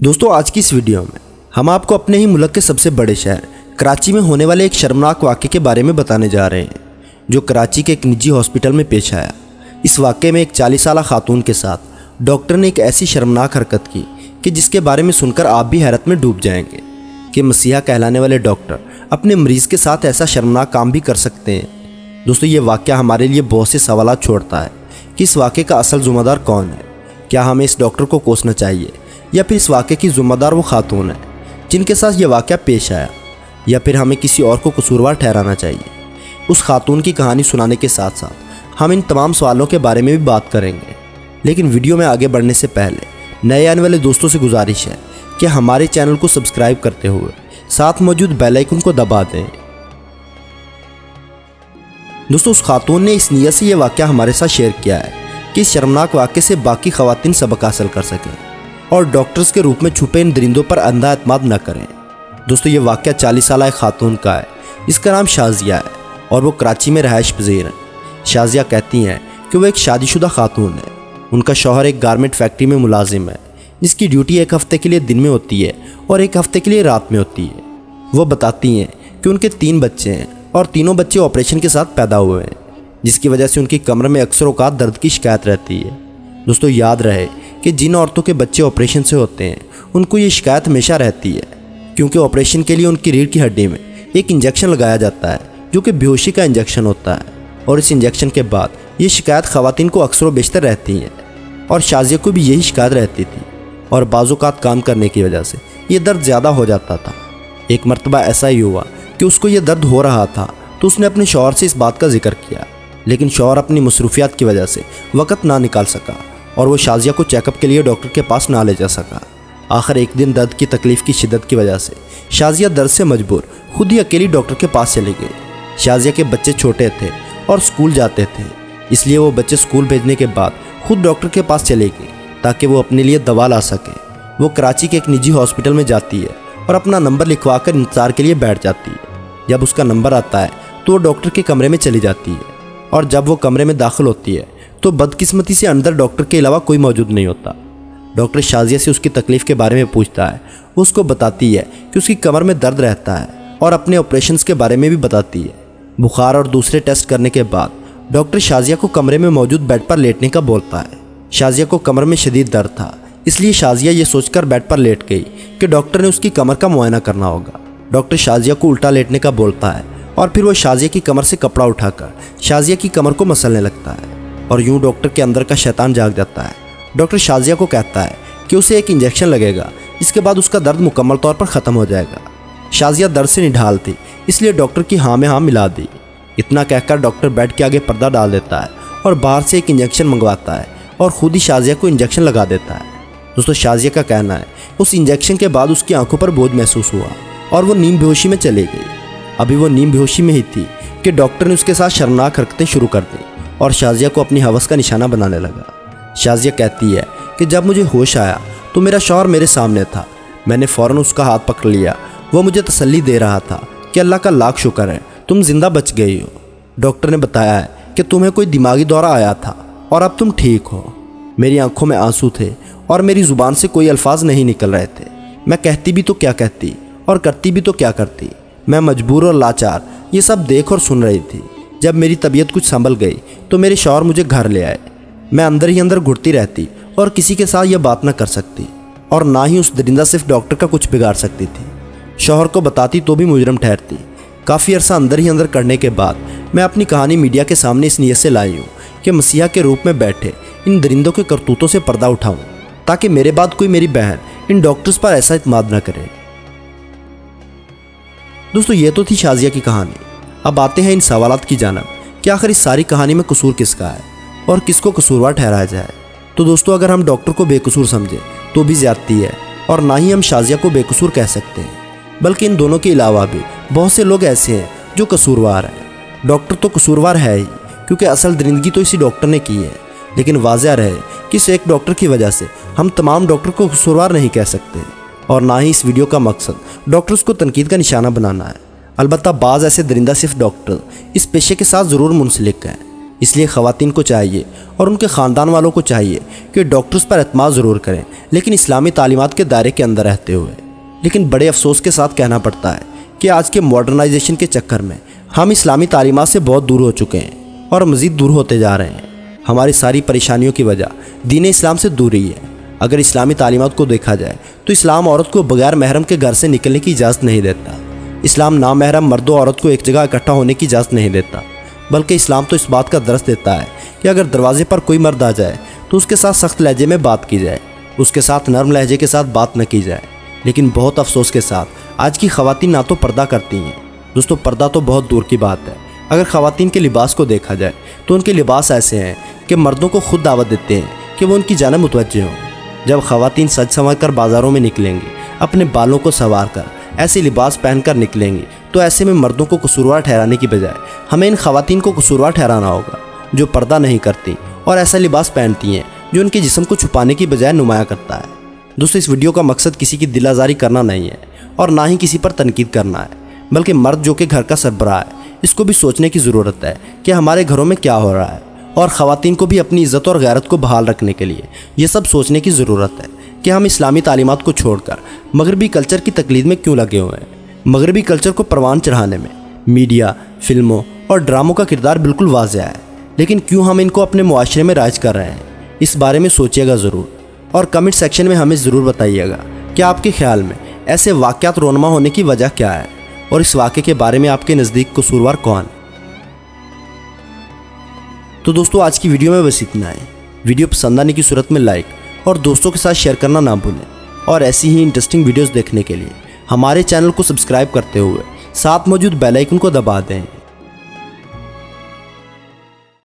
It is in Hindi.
दोस्तों आज की इस वीडियो में हम आपको अपने ही मुल्क के सबसे बड़े शहर कराची में होने वाले एक शर्मनाक वाक़े के बारे में बताने जा रहे हैं जो कराची के एक निजी हॉस्पिटल में पेश आया। इस वाक़े में एक 40 साला खातून के साथ डॉक्टर ने एक ऐसी शर्मनाक हरकत की कि जिसके बारे में सुनकर आप भी हैरत में डूब जाएंगे कि मसीहा कहलाने वाले डॉक्टर अपने मरीज़ के साथ ऐसा शर्मनाक काम भी कर सकते हैं। दोस्तों ये वाक़या हमारे लिए बहुत से सवालात छोड़ता है कि इस वाक़े का असल ज़िम्मेदार कौन है। क्या हमें इस डॉक्टर को कोसना चाहिए या फिर इस वाक़े की ज़िम्मेदार वो खातून है जिनके साथ ये वाक़या पेश आया, या फिर हमें किसी और को कसूरवार ठहराना चाहिए। उस खातून की कहानी सुनाने के साथ साथ हम इन तमाम सवालों के बारे में भी बात करेंगे। लेकिन वीडियो में आगे बढ़ने से पहले नए आने वाले दोस्तों से गुजारिश है कि हमारे चैनल को सब्सक्राइब करते हुए साथ मौजूद बेल आइकन को दबा दें। दोस्तों उस खातून ने इस नीयत से ये वाक़या हमारे साथ शेयर किया है कि इस शर्मनाक वाक़े से बाकी ख़वातीन सबक हासिल कर सकें और डॉक्टर्स के रूप में छुपे इन दरिंदों पर अंधा एतमाद न करें। दोस्तों ये वाक़या 40 साला एक खातून का है जिसका नाम शाजिया है और वो कराची में रहायश पजीर हैं। शाजिया कहती हैं कि वो एक शादीशुदा खातून है। उनका शौहर एक गारमेंट फैक्ट्री में मुलाजिम है जिसकी ड्यूटी एक हफ़्ते के लिए दिन में होती है और एक हफ़्ते के लिए रात में होती है। वो बताती हैं कि उनके 3 बच्चे हैं और तीनों बच्चे ऑपरेशन के साथ पैदा हुए हैं जिसकी वजह से उनकी कमर में अक्सर औक़ात दर्द की शिकायत रहती है। दोस्तों याद रहे कि जिन औरतों के बच्चे ऑपरेशन से होते हैं उनको ये शिकायत हमेशा रहती है क्योंकि ऑपरेशन के लिए उनकी रीढ़ की हड्डी में एक इंजेक्शन लगाया जाता है जो कि बेहोशी का इंजेक्शन होता है और इस इंजेक्शन के बाद ये शिकायत ख़वातीन को अक्सर बेशतर रहती हैं और शाजिया को भी यही शिकायत रहती थी और बाज़-औक़ात काम करने की वजह से ये दर्द ज़्यादा हो जाता था। एक मरतबा ऐसा ही हुआ कि उसको ये दर्द हो रहा था तो उसने अपने शौहर से इस बात का जिक्र किया, लेकिन शौहर अपनी मसरूफियात की वजह से वक़्त ना निकाल सका और वो शाजिया को चेकअप के लिए डॉक्टर के पास ना ले जा सका। आखिर एक दिन दर्द की तकलीफ़ की शिद्दत की वजह से शाजिया दर्द से मजबूर खुद ही अकेली डॉक्टर के पास चली गई। शाजिया के बच्चे छोटे थे और स्कूल जाते थे, इसलिए वो बच्चे स्कूल भेजने के बाद खुद डॉक्टर के पास चली गई ताकि वो अपने लिए दवा ला सके। वो कराची के एक निजी हॉस्पिटल में जाती है और अपना नंबर लिखवा कर इंतज़ार के लिए बैठ जाती है। जब उसका नंबर आता है तो वो डॉक्टर के कमरे में चली जाती है और जब वो कमरे में दाखिल होती है तो बदकिस्मती से अंदर डॉक्टर के अलावा कोई मौजूद नहीं होता। डॉक्टर शाजिया से उसकी तकलीफ़ के बारे में पूछता है। वो उसको बताती है कि उसकी कमर में दर्द रहता है और अपने ऑपरेशंस के बारे में भी बताती है। बुखार और दूसरे टेस्ट करने के बाद डॉक्टर शाजिया को कमरे में मौजूद बेड पर लेटने का बोलता है। शाजिया को कमर में शदीद दर्द था, इसलिए शाजिया ये सोचकर बेड पर लेट गई कि डॉक्टर ने उसकी कमर का मुआयना करना होगा। डॉक्टर शाजिया को उल्टा लेटने का बोलता है और फिर वो शाजिया की कमर से कपड़ा उठाकर शाजिया की कमर को मसलने लगता है और यूं डॉक्टर के अंदर का शैतान जाग जाता है। डॉक्टर शाजिया को कहता है कि उसे एक इंजेक्शन लगेगा, इसके बाद उसका दर्द मुकम्मल तौर पर ख़त्म हो जाएगा। शाजिया दर्द से निढाल थी, इसलिए डॉक्टर की हाँ में हाँ मिला दी। इतना कहकर डॉक्टर बेड के आगे पर्दा डाल देता है और बाहर से एक इंजेक्शन मंगवाता है और ख़ुद ही शाजिया को इंजेक्शन लगा देता है। दोस्तों शाजिया का कहना है उस इंजेक्शन के बाद उसकी आंखों पर बोझ महसूस हुआ और वो नींद बेहोशी में चली गई। अभी वो नींद बेहोशी में ही थी कि डॉक्टर ने उसके साथ शर्मनाक हरकतें शुरू कर दी और शाजिया को अपनी हवस का निशाना बनाने लगा। शाजिया कहती है कि जब मुझे होश आया तो मेरा शौहर मेरे सामने था। मैंने फ़ौरन उसका हाथ पकड़ लिया। वो मुझे तसल्ली दे रहा था कि अल्लाह का लाख शुक्र है तुम जिंदा बच गई हो। डॉक्टर ने बताया है कि तुम्हें कोई दिमागी दौरा आया था और अब तुम ठीक हो। मेरी आंखों में आंसू थे और मेरी ज़ुबान से कोई अल्फाज नहीं निकल रहे थे। मैं कहती भी तो क्या कहती और करती भी तो क्या करती। मैं मजबूर और लाचार ये सब देख और सुन रही थी। जब मेरी तबीयत कुछ संभल गई तो मेरे शौहर मुझे घर ले आए। मैं अंदर ही अंदर घुटती रहती और किसी के साथ यह बात न कर सकती और ना ही उस दरिंदा सिर्फ डॉक्टर का कुछ बिगाड़ सकती थी। शौहर को बताती तो भी मुजरम ठहरती। काफ़ी अरसा अंदर ही अंदर करने के बाद मैं अपनी कहानी मीडिया के सामने इस नीयत से लाई हूँ कि मसीहा के रूप में बैठे इन दरिंदों के करतूतों से पर्दा उठाऊँ ताकि मेरे बाद कोई मेरी बहन इन डॉक्टर्स पर ऐसा इत्मीनान न करे। दोस्तों ये तो थी शाजिया की कहानी। अब आते हैं इन सवालात की जानिब कि आखिर इस सारी कहानी में कसूर किसका है और किसको कसूरवार ठहराया जाए। तो दोस्तों अगर हम डॉक्टर को बेकसूर समझें तो भी ज़्यादती है और ना ही हम शाजिया को बेकसूर कह सकते हैं, बल्कि इन दोनों के अलावा भी बहुत से लोग ऐसे हैं जो कसूरवार हैं। डॉक्टर तो कसूरवार है ही क्योंकि असल दरिंदगी तो इसी डॉक्टर ने की है, लेकिन वाज़ह रहे कि इस एक डॉक्टर की वजह से हम तमाम डॉक्टर को कसूरवार नहीं कह सकते और ना ही इस वीडियो का मकसद डॉक्टर्स को तनकीद का निशाना बनाना है। अलबत्ता बाज़ ऐसे दरिंदा सिर्फ डॉक्टर इस पेशे के साथ ज़रूर मुंसलिक हैं इसलिए ख़वातीन को चाहिए और उनके ख़ानदान वालों को चाहिए कि डॉक्टर्स पर एतमाद ज़रूर करें, लेकिन इस्लामी तालीमात के दायरे के अंदर रहते हुए। लेकिन बड़े अफसोस के साथ कहना पड़ता है कि आज के मॉडर्नाइजेशन के चक्कर में हम इस्लामी तालीमात से बहुत दूर हो चुके हैं और मज़ीद दूर होते जा रहे हैं। हमारी सारी परेशानियों की वजह दीन इस्लाम से दूरी है। अगर इस्लामी तालीमात को देखा जाए तो इस्लाम औरत को बगैर महरम के घर से निकलने की इजाज़त नहीं देता। इस्लाम नामहरम मर्दों औरत को एक जगह इकट्ठा होने की इजाज़त नहीं देता, बल्कि इस्लाम तो इस बात का दरस देता है कि अगर दरवाजे पर कोई मर्द आ जाए तो उसके साथ सख्त लहजे में बात की जाए, उसके साथ नरम लहजे के साथ बात न की जाए। लेकिन बहुत अफसोस के साथ आज की ख़वातीन ना तो पर्दा करती हैं। दोस्तों, पर्दा तो बहुत दूर की बात है। अगर ख़वातीन के लिबास को देखा जाए तो उनके लिबास ऐसे हैं कि मर्दों को खुद दावत देते हैं कि वो उनकी जानिब मुतवज्जे हों। जब ख़वातीन सज संवर कर बाज़ारों में निकलेंगी, अपने बालों को संवार कर ऐसे लिबास पहनकर निकलेंगी, तो ऐसे में मर्दों को कसूरवार ठहराने की बजाय हमें इन ख़वातीन को कसूरवार ठहराना होगा जो पर्दा नहीं करती और ऐसा लिबास पहनती हैं जो उनके जिस्म को छुपाने की बजाय नुमाया करता है। दोस्तों, इस वीडियो का मकसद किसी की दिल आज़ारी करना नहीं है और ना ही किसी पर तनकीद करना है, बल्कि मर्द जो कि घर का सरबराह है, इसको भी सोचने की ज़रूरत है कि हमारे घरों में क्या हो रहा है, और ख़वातीन को भी अपनी इज़्ज़त और गैरत को बहाल रखने के लिए ये सब सोचने की ज़रूरत है कि हम इस्लामी तालीमात को छोड़कर मगरबी कल्चर की तकलीद में क्यों लगे हुए हैं। मगरबी कल्चर को परवान चढ़ाने में मीडिया, फिल्मों और ड्रामों का किरदार बिल्कुल वाज़ेह है, लेकिन क्यों हम इनको अपने मुआशरे में राइज कर रहे हैं, इस बारे में सोचिएगा ज़रूर और कमेंट सेक्शन में हमें ज़रूर बताइएगा कि आपके ख्याल में ऐसे वाक़यात रोनमा होने की वजह क्या है और इस वाक़े के बारे में आपके नज़दीक कसूरवार कौन। तो दोस्तों, आज की वीडियो में बस इतना है। वीडियो पसंद आने की सूरत में लाइक और दोस्तों के साथ शेयर करना ना भूलें, और ऐसी ही इंटरेस्टिंग वीडियोस देखने के लिए हमारे चैनल को सब्सक्राइब करते हुए साथ मौजूद बेल आइकन को दबा दें।